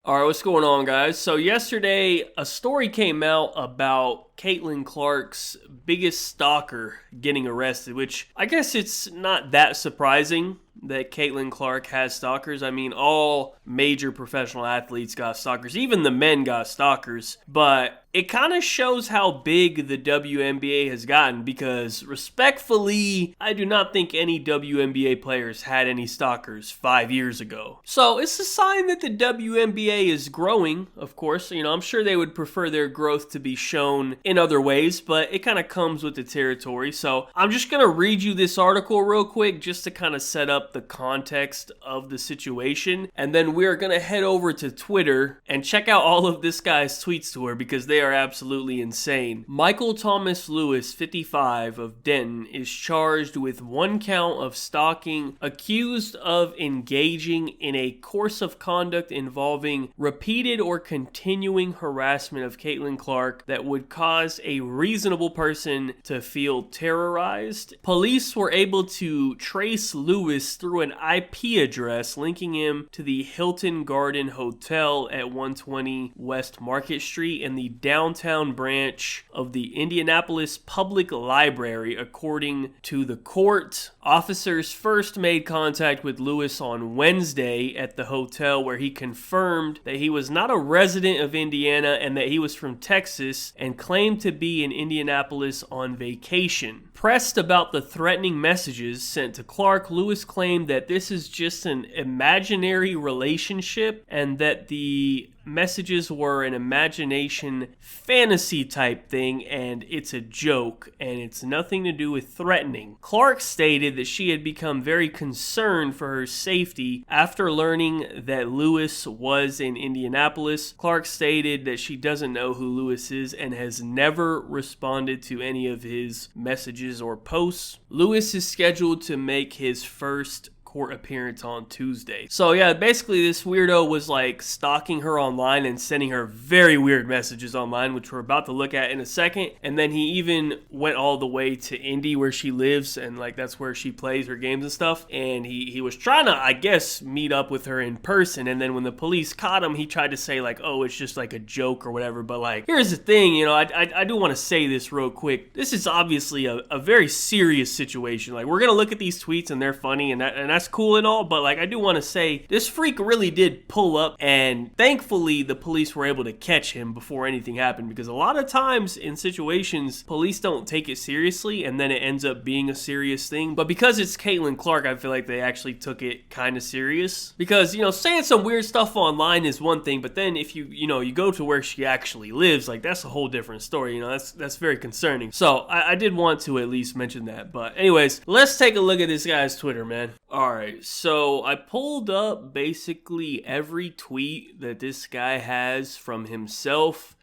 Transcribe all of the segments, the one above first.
All right, what's going on, guys? So yesterday, a story came out about Caitlin Clark's biggest stalker getting arrested, which I guess it's not that surprising that Caitlin Clark has stalkers. I mean, all major professional athletes got stalkers. Even the men got stalkers. But it kind of shows how big the WNBA has gotten because, respectfully, I do not think any WNBA players had any stalkers 5 years ago. So it's a sign that the WNBA is growing, of course. You know, I'm sure they would prefer their growth to be shown in other ways, but it kind of comes with the territory. So I'm just going to read you this article real quick just to kind of set up the context of the situation. And then we're going to head over to Twitter and check out all of this guy's tweets to her because they are absolutely insane. Michael Thomas Lewis, 55, of Denton, is charged with 1 count of stalking, accused of engaging in a course of conduct involving repeated or continuing harassment of Caitlin Clark that would cause a reasonable person to feel terrorized. Police were able to trace Lewis through an IP address linking him to the Hilton Garden Hotel at 120 West Market Street in the downtown branch of the Indianapolis Public Library, according to the court. Officers first made contact with Lewis on Wednesday at the hotel, where he confirmed that he was not a resident of Indiana and that he was from Texas and claimed to be in Indianapolis on vacation. Pressed about the threatening messages sent to Clark, Lewis claimed that this is just an imaginary relationship and that the messages were an imagination fantasy type thing and it's a joke and it's nothing to do with threatening. Clark stated that she had become very concerned for her safety after learning that Lewis was in Indianapolis. Clark stated that she doesn't know who Lewis is and has never responded to any of his messages or posts. Lewis is scheduled to make his first court appearance on Tuesday. So yeah, basically this weirdo was like stalking her online and sending her very weird messages online, which we're about to look at in a second. And then he even went all the way to Indy where she lives and like that's where she plays her games and stuff. And he was trying to, I guess, meet up with her in person. And then when the police caught him, he tried to say like, oh, it's just like a joke or whatever. But like, here's the thing, you know, I do want to say this real quick. This is obviously a very serious situation. Like, we're going to look at these tweets and they're funny and that's cool and all, but like I do want to say this freak really did pull up, and thankfully the police were able to catch him before anything happened, because a lot of times in situations police don't take it seriously and then it ends up being a serious thing. But because it's Caitlin Clark, I feel like they actually took it kind of serious, because you know, saying some weird stuff online is one thing, but then if you go to where she actually lives, like that's a whole different story. You know, that's very concerning. So I did want to at least mention that. But anyways, let's take a look at this guy's Twitter, man. Alright, so I pulled up basically every tweet that this guy has from himself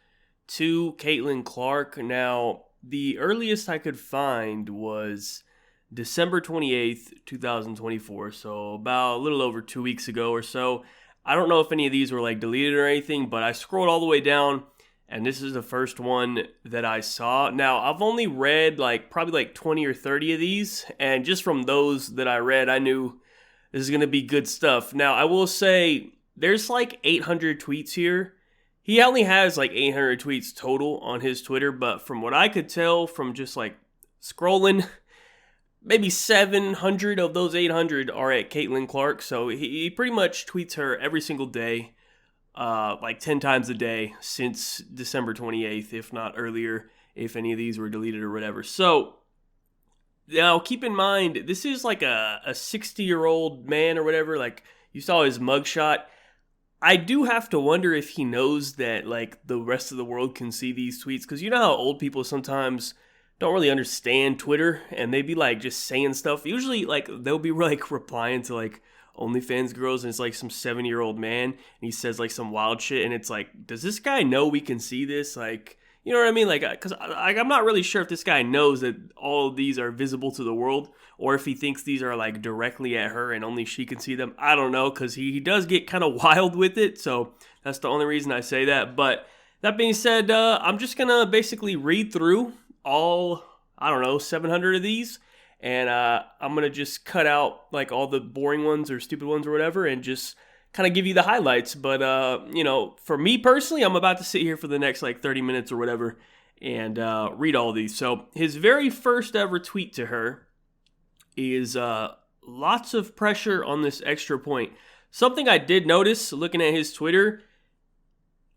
to Caitlin Clark. Now, the earliest I could find was December 28th, 2024, so about a little over 2 weeks ago or so. I don't know if any of these were like deleted or anything, but I scrolled all the way down and this is the first one that I saw. Now, I've only read probably like 20 or 30 of these, and just from those that I read, I knew this is going to be good stuff. Now, I will say there's like 800 tweets here. He only has like 800 tweets total on his Twitter, but from what I could tell from just like scrolling, maybe 700 of those 800 are at Caitlin Clark. So he pretty much tweets her every single day. Like 10 times a day since December 28th, if not earlier, if any of these were deleted or whatever. So, now keep in mind, this is like a 60-year-old man or whatever. Like, you saw his mugshot. I do have to wonder if he knows that, like, the rest of the world can see these tweets. Because you know how old people sometimes don't really understand Twitter, and they be, like, just saying stuff. Usually, like, they'll be, like, replying to, like, OnlyFans girls, and it's like some 70-year-old man, and he says like some wild shit, and it's like, does this guy know we can see this? Like, you know what I mean? Like, because I'm not really sure if this guy knows that all of these are visible to the world, or if he thinks these are like directly at her and only she can see them. I don't know, because he does get kind of wild with it, so that's the only reason I say that. But that being said, I'm just gonna basically read through all, I don't know, 700 of these. And I'm going to just cut out like all the boring ones or stupid ones or whatever and just kind of give you the highlights. But for me personally, I'm about to sit here for the next like 30 minutes or whatever and read all these. So his very first ever tweet to her is lots of pressure on this extra point. Something I did notice looking at his Twitter,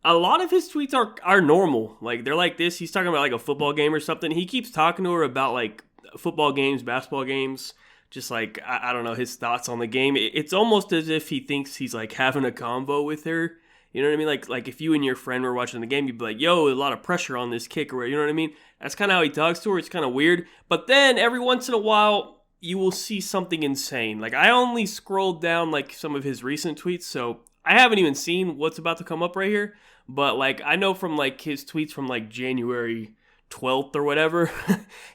a lot of his tweets are normal. Like, they're like this. He's talking about like a football game or something. He keeps talking to her about like football games, basketball games, just like, I don't know, his thoughts on the game. It's almost as if he thinks he's like having a convo with her. You know what I mean? Like if you and your friend were watching the game, you'd be like, yo, a lot of pressure on this kick, or you know what I mean? That's kind of how he talks to her. It's kind of weird. But then every once in a while, you will see something insane. Like, I only scrolled down like some of his recent tweets, so I haven't even seen what's about to come up right here. But like, I know from like his tweets from like January 12th or whatever,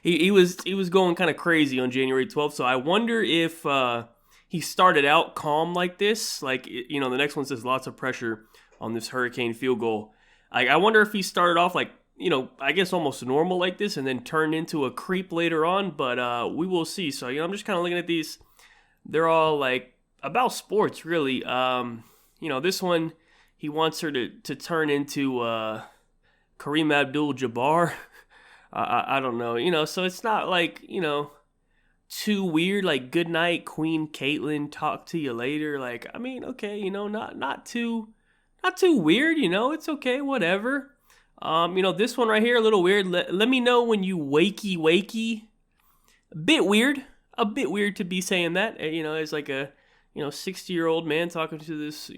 he was going kind of crazy on January 12th. So I wonder if he started out calm like this. Like, the next one says lots of pressure on this hurricane field goal. I wonder if he started off like, I guess almost normal like this and then turned into a creep later on, but we will see. So, I'm just kind of looking at these. They're all like about sports, really. This one, he wants her to turn into Kareem Abdul-Jabbar. I don't know, so it's not like, too weird, like good night, Queen Caitlyn, talk to you later. Like, I mean, okay, not too weird, it's okay, whatever. This one right here, a little weird. Let me know when you wakey. A bit weird to be saying that, as like a, 60-year-old man talking to this,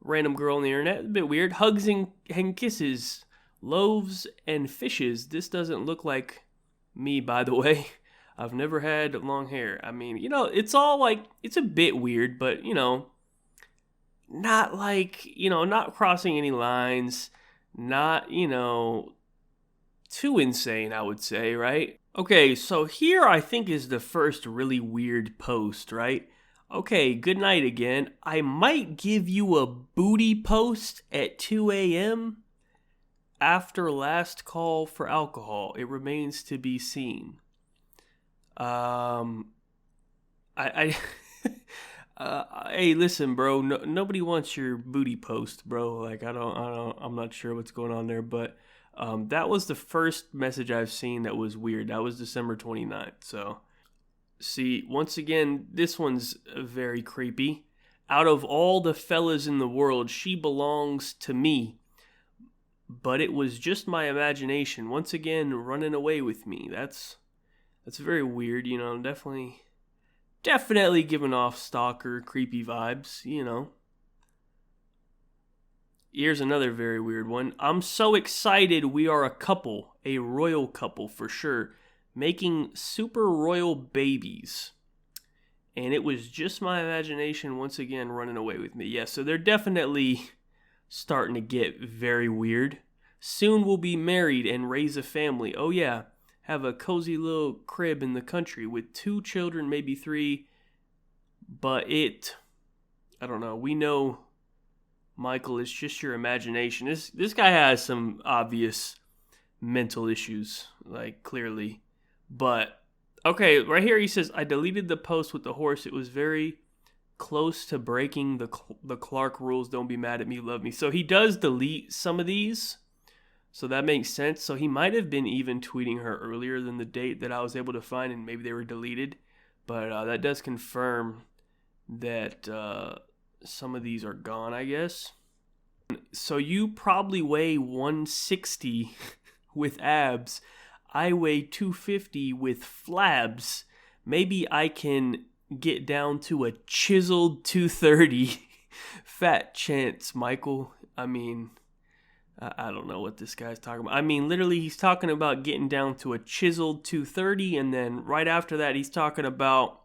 random girl on the internet. A bit weird. Hugs and kisses, loaves and fishes. This doesn't look like me, by the way. I've never had long hair. I mean, it's all like, it's a bit weird, but, not like, not crossing any lines, not, too insane, I would say, right? Okay, so here I think is the first really weird post, right? Okay, good night again. I might give you a booty post at 2 a.m. after last call for alcohol. It remains to be seen. Hey, listen, bro. Nobody wants your booty post, bro. Like, I'm not sure what's going on there, but that was the first message I've seen that was weird. That was December 29th. So, see, once again, this one's very creepy. Out of all the fellas in the world, she belongs to me. But it was just my imagination. Once again, running away with me. That's very weird, definitely giving off stalker, creepy vibes, Here's another very weird one. I'm so excited we are a couple, a royal couple for sure, making super royal babies. And it was just my imagination once again running away with me. Yeah, so they're definitely starting to get very weird. Soon we'll be married and raise a family. Oh yeah, have a cozy little crib in the country with 2 children, maybe 3. But I don't know. We know, Michael, it's just your imagination. This guy has some obvious mental issues, like, clearly. But, okay, right here he says, I deleted the post with the horse. It was very close to breaking the Clark rules. Don't be mad at me, love me. So he does delete some of these. So that makes sense. So he might have been even tweeting her earlier than the date that I was able to find, and maybe they were deleted. But that does confirm that some of these are gone, I guess. So you probably weigh 160 with abs. I weigh 250 with flabs. Maybe I can get down to a chiseled 230. Fat chance, Michael. I mean, I don't know what this guy's talking about. I mean, literally, he's talking about getting down to a chiseled 230, and then right after that, he's talking about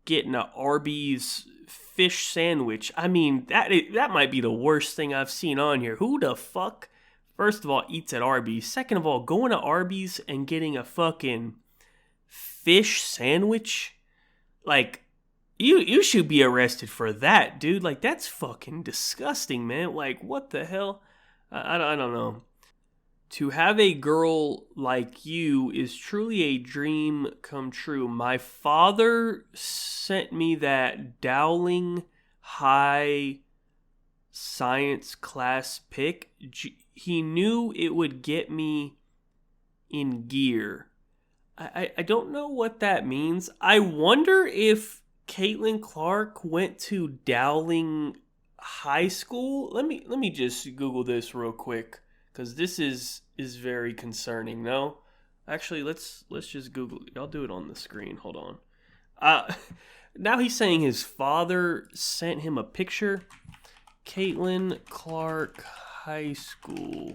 getting a Arby's fish sandwich. I mean, that might be the worst thing I've seen on here. Who the fuck, first of all, eats at Arby's? Second of all, going to Arby's and getting a fucking fish sandwich? Like, you should be arrested for that, dude. Like, that's fucking disgusting, man. Like, what the hell? I don't know. To have a girl like you is truly a dream come true. My father sent me that Dowling high science class pick. He knew it would get me in gear. I don't know what that means. I wonder if Caitlin Clark went to Dowling High School. Let me just Google this real quick because this is very concerning. No, actually, let's just Google it. I'll do it on the screen. Hold on. Now he's saying his father sent him a picture. Caitlin Clark High School.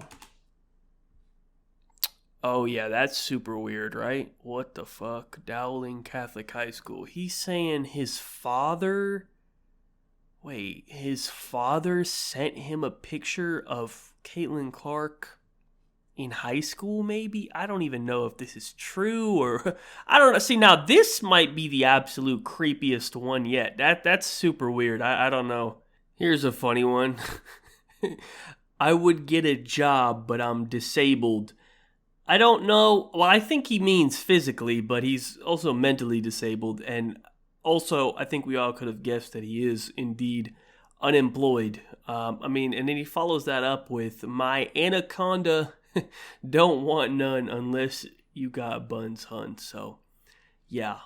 Oh, yeah, that's super weird, right? What the fuck? Dowling Catholic High School. He's saying his father... Wait, his father sent him a picture of Caitlin Clark in high school, maybe? I don't even know if this is true or... I don't know. See, now this might be the absolute creepiest one yet. That's super weird. I don't know. Here's a funny one. I would get a job, but I'm disabled. I don't know. Well, I think he means physically, but he's also mentally disabled. And also, I think we all could have guessed that he is indeed unemployed. And then he follows that up with, my anaconda don't want none unless you got buns, hun. So, yeah,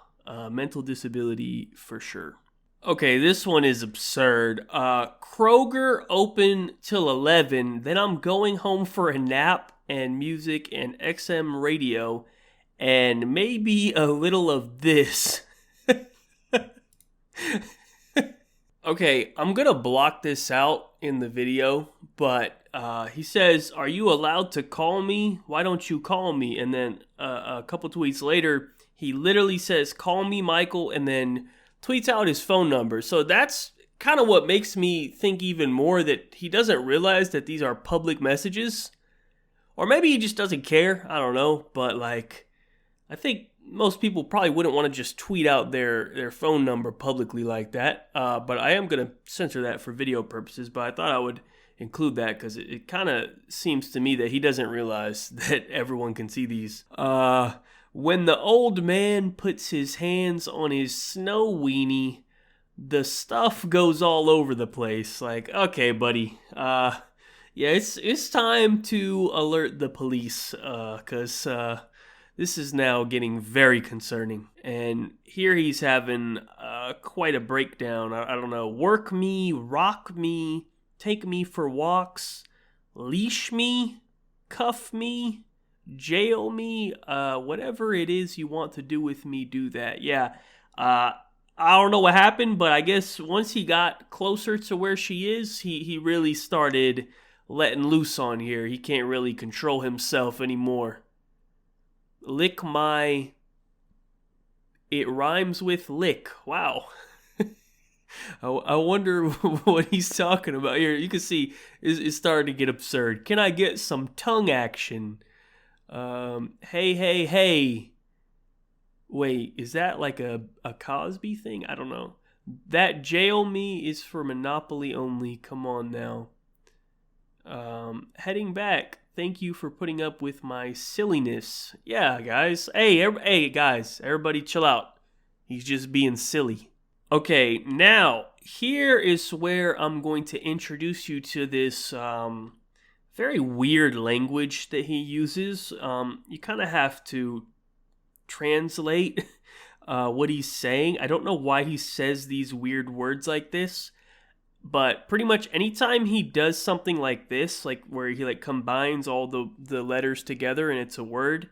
mental disability for sure. Okay, this one is absurd. Kroger open till 11, then I'm going home for a nap and music and XM radio and maybe a little of this. Okay, I'm gonna block this out in the video, but he says, are you allowed to call me? Why don't you call me? And then a couple tweets later, he literally says, call me, Michael, and then tweets out his phone number. So that's kind of what makes me think even more that he doesn't realize that these are public messages. Or maybe he just doesn't care. I don't know. But I think most people probably wouldn't want to just tweet out their phone number publicly like that. But I am going to censor that for video purposes. But I thought I would include that because it kind of seems to me that he doesn't realize that everyone can see these. When the old man puts his hands on his snow weenie, the stuff goes all over the place. Okay, buddy. Yeah, it's time to alert the police, because this is now getting very concerning. And here he's having quite a breakdown. I don't know. Work me, rock me, take me for walks, leash me, cuff me, jail me, whatever it is you want to do with me, do that. Yeah, I don't know what happened, but I guess once he got closer to where she is, he really started letting loose on here. He can't really control himself anymore. Lick my... It rhymes with lick. Wow. I wonder what he's talking about here. You can see it's starting to get absurd. Can I get some tongue action? Hey. Wait, is that like a Cosby thing? I don't know. That jail me is for Monopoly only. Come on now. Heading back. Thank you for putting up with my silliness. Yeah, guys. Hey, guys. Everybody chill out. He's just being silly. Okay, now, here is where I'm going to introduce you to this very weird language that he uses. You kind of have to translate what he's saying. I don't know why he says these weird words like this, but pretty much anytime he does something like this, like where he combines all the letters together and it's a word,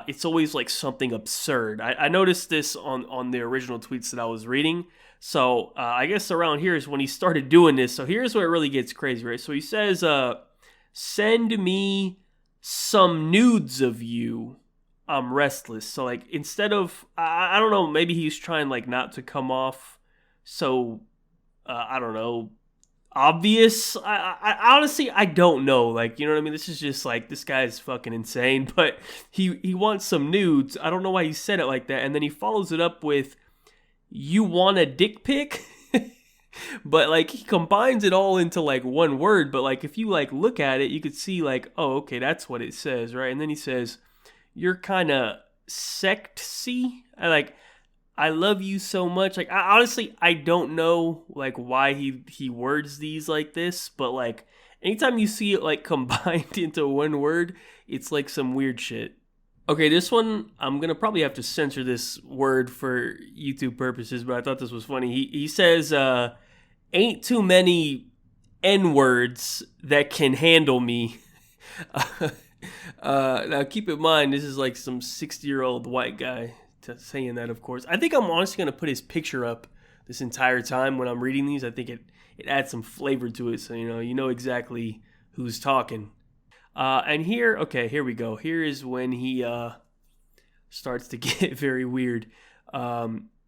it's always something absurd. I noticed this on the original tweets that I was reading. So I guess around here is when he started doing this. So here's where it really gets crazy, right? So he says, send me some nudes of you. I'm restless. So instead of, I don't know, maybe he's trying not to come off so, I don't know, obvious. I honestly, I don't know. You know what I mean? This is just this guy's fucking insane. But he wants some nudes. I don't know why he said it like that. And then he follows it up with, you want a dick pic? But he combines it all into one word. But if you look at it, you could see oh, okay, that's what it says, right? And then he says, you're kind of sexy. I love you so much. Like, honestly, I don't know like why he words these like this, but like anytime you see it like combined into one word, it's like some weird shit. Okay, this one I'm gonna probably have to censor this word for YouTube purposes, but I thought this was funny. He says, "Ain't too many N words that can handle me." Now keep in mind, this is like some 60-year-old white guy saying that, of course. I think I'm honestly going to put his picture up this entire time when I'm reading these. I think it adds some flavor to it, so you know exactly who's talking. And here, okay, here we go. Here is when he starts to get very weird.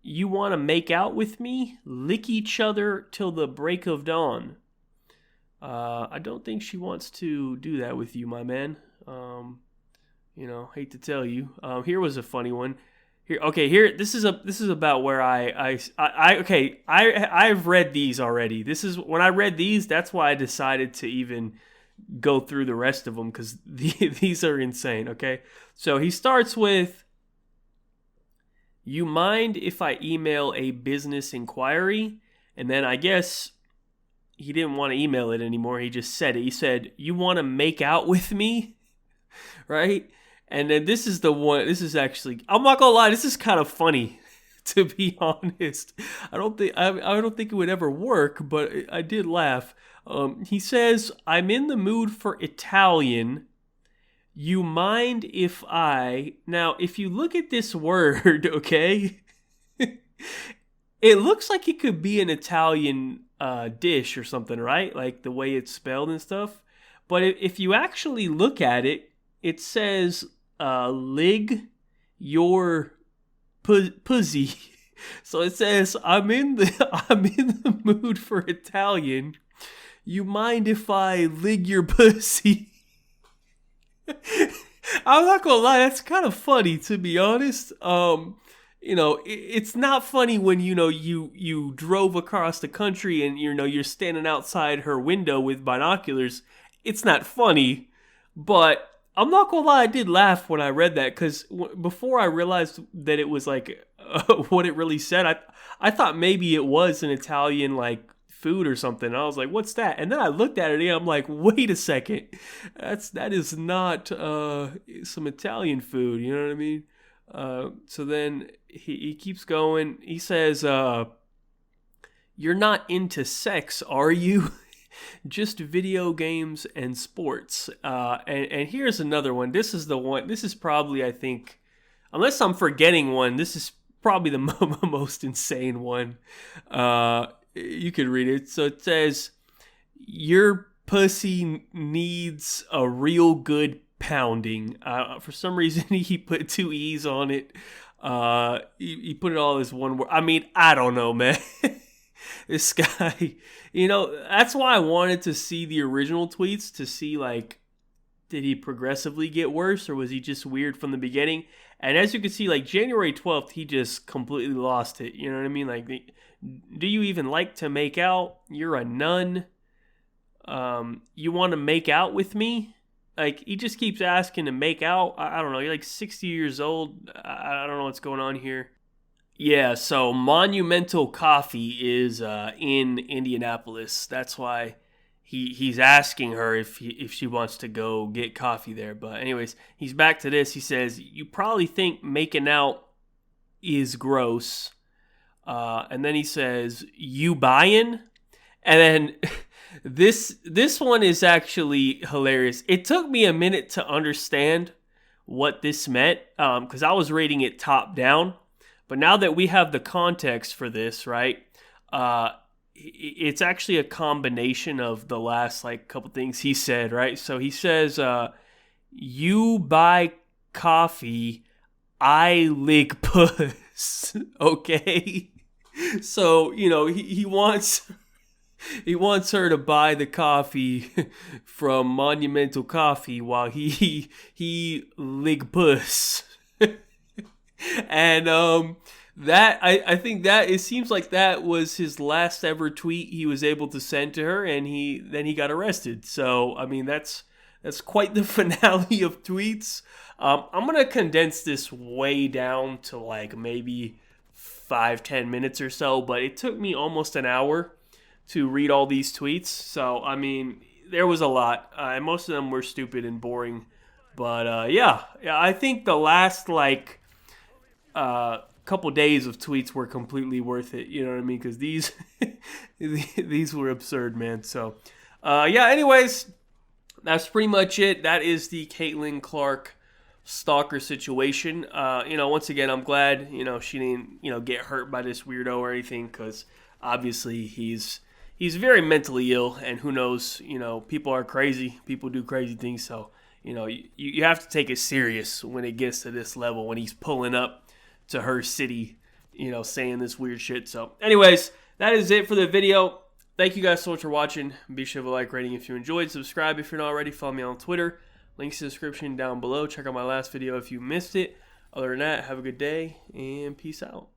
You want to make out with me? Lick each other till the break of dawn. I don't think she wants to do that with you, my man. Hate to tell you. Here was a funny one. Here. This is about where I've read these already. This is when I read these. That's why I decided to even go through the rest of them because these are insane. Okay, so he starts with, "You mind if I email a business inquiry?" And then I guess he didn't want to email it anymore. He just said it. He said, "You want to make out with me?" Right? And then this is the one. This is actually, I'm not gonna lie, this is kind of funny, to be honest. I don't think it would ever work, but I did laugh. He says, "I'm in the mood for Italian. You mind if I..." Now, if you look at this word, okay, it looks like it could be an Italian dish or something, right? Like the way it's spelled and stuff. But if you actually look at it, it says lig your pussy. So it says, I'm in the mood for Italian. You mind if I lig your pussy? I'm not gonna lie, that's kind of funny, to be honest. It's not funny when you drove across the country and you're standing outside her window with binoculars. It's not funny, but I'm not gonna lie, I did laugh when I read that because before I realized that it was like what it really said, I thought maybe it was an Italian like food or something. And I was like, "What's that?" And then I looked at it and I'm like, "Wait a second, that is not some Italian food." You know what I mean? So then he keeps going. He says, "You're not into sex, are you? Just video games and sports." And here's another one. This is the one. This is probably, I think, unless I'm forgetting one, this is probably the most insane one. You could read it. So it says, "Your pussy needs a real good pounding." For some reason, he put two E's on it. He put it all as one word. I mean, I don't know, man. This guy, that's why I wanted to see the original tweets to see, like, did he progressively get worse or was he just weird from the beginning? And as you can see, like, January 12th, he just completely lost it. You know what I mean? Like, do you even like to make out? You're a nun. You want to make out with me? Like, he just keeps asking to make out. I don't know. You're like 60 years old. I don't know what's going on here. Yeah, so Monumental Coffee is in Indianapolis. That's why he's asking her if she wants to go get coffee there. But anyways, he's back to this. He says, "You probably think making out is gross." And then he says, "You buying?" And then this one is actually hilarious. It took me a minute to understand what this meant because I was reading it top down. But now that we have the context for this, right, it's actually a combination of the last like couple things he said, right? So he says, "You buy coffee, I lick puss." Okay, so he wants her to buy the coffee from Monumental Coffee while he lick puss. And that I think that it seems like that was his last ever tweet he was able to send to her, and then he got arrested. So I mean that's quite the finale of tweets. I'm gonna condense this way down to like maybe 5-10 minutes or so, but it took me almost an hour to read all these tweets. So, I mean, there was a lot. And most of them were stupid and boring. But, yeah, I think the last, like, couple days of tweets were completely worth it. You know what I mean? Because these, these were absurd, man. So, yeah, anyways, that's pretty much it. That is the Caitlin Clark Stalker situation. Once again, I'm glad, she didn't, get hurt by this weirdo or anything, because obviously he's very mentally ill, and who knows, people are crazy. People do crazy things, so, you have to take it serious when it gets to this level, when he's pulling up to her city, saying this weird shit. So, anyways, that is it for the video. Thank you guys so much for watching. Be sure to like, rating if you enjoyed. Subscribe if you're not already. Follow me on Twitter. Links in the description down below. Check out my last video if you missed it. Other than that, have a good day and peace out.